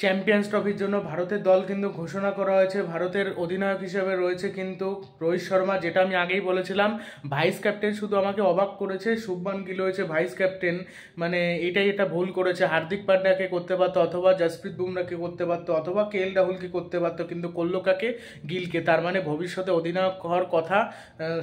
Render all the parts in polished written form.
Champions ট্রফির জন্য ভারতের দল কিন্তু ঘোষণা করা হয়েছে। ভারতের অধিনায়ক হিসেবে রয়েছে কিন্তু রোহিত শর্মা, যেটা আমি আগেই বলেছিলাম। ভাইস ক্যাপ্টেন শুধু আমাকে অবাক করেছে, শুভমান গিল হয়েছে ভাইস ক্যাপ্টেন, মানে এটা ভুল করেছে। হার্দিক পান্ডিয়াকে করতে পারতো, অথবা জসপ্রীত বুমরাকে করতে পারতো, অথবা কেএল রাহুলকে করতে পারতো, কিন্তু করলো কাকে? গিলকে। তার মানে ভবিষ্যতে অধিনায়ক হওয়ার কথা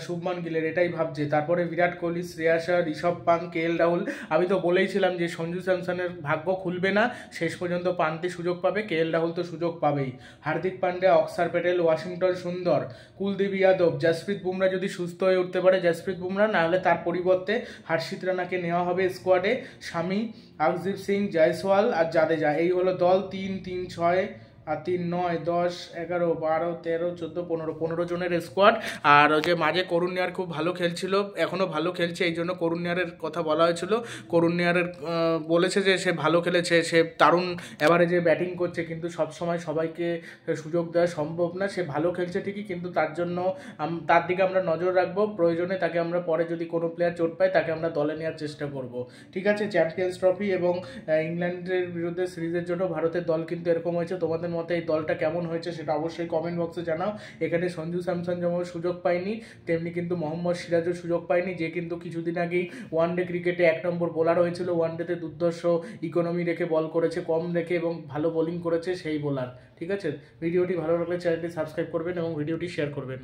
শুভমান গিলের, এটাই ভাবছে। তারপরে বিরাট কোহলি, শ্রেয়াস আয়ার, ঋষভ পান্ত, কেএল রাহুল। আমি তো বলেইছিলাম যে সঞ্জু স্যামসনের ভাগ্য খুলবে না, শেষ পর্যন্ত পান্তি সুযোগ পাবে, কেএল রাহুল তো সুযোগ পাবেই। হার্দিক পান্ডিয়া, অক্ষর প্যাটেল, ওয়াশিংটন সুন্দর, কুলদীপ যাদব, জসপ্রীত বুমরা যদি সুস্থ হয়ে উঠতে পারে, জসপ্রীত বুমরা, নাহলে তার পরিবর্তে হর্ষিত রানাকে নেওয়া হবে স্কোয়াডে। শামি, অর্শদীপ সিং, জয়সওয়াল আর জাদেজা, এই হলো দল। 3-3-6 আর 3-9-10-11-12-13-14-15 জনের স্কোয়াড। আর যে মাঝে করুণ নেয়ার খুব ভালো খেলছিল, এখনও ভালো খেলছে, এই জন্য করুণ নেয়ারের কথা বলা হয়েছিল। করুণ নেয়ারের বলেছে যে সে ভালো খেলেছে, সে দারুণ অ্যাভারেজে ব্যাটিং করছে, কিন্তু সবসময় সবাইকে সুযোগ দেওয়া সম্ভব না। সে ভালো খেলছে ঠিকই, কিন্তু তার জন্য তার দিকে আমরা নজর রাখবো। প্রয়োজনে তাকে আমরা পরে যদি কোনো প্লেয়ার চোট পায়, তাকে আমরা দলে নেওয়ার চেষ্টা করব। ঠিক আছে, চ্যাম্পিয়ন্স ট্রফি এবং ইংল্যান্ডের বিরুদ্ধে সিরিজের জন্য ভারতের দল কিন্তু এরকম হয়েছে। তোমাদের মতে এই দলটা কেমন হয়েছে সেটা অবশ্যই কমেন্ট বক্সে জানাও। এখানে সঞ্জু স্যামসন যেমন সুযোগ পায়নি, তেমনি কিন্তু মোহাম্মদ সিরাজও সুযোগ পায়নি, যে কিন্তু কিছুদিন আগেই ওয়ানডে ক্রিকেটে 1 নম্বর বোলার হয়েছিল। ওয়ানডেতে দুর্ধর্ষ ইকোনমি রেখে বল করেছে, কম রেখে, এবং ভালো বোলিং করেছে সেই বোলার। ঠিক আছে, ভিডিওটি ভালো লাগলে চ্যানেলটি সাবস্ক্রাইব করবেন এবং ভিডিওটি শেয়ার করবেন।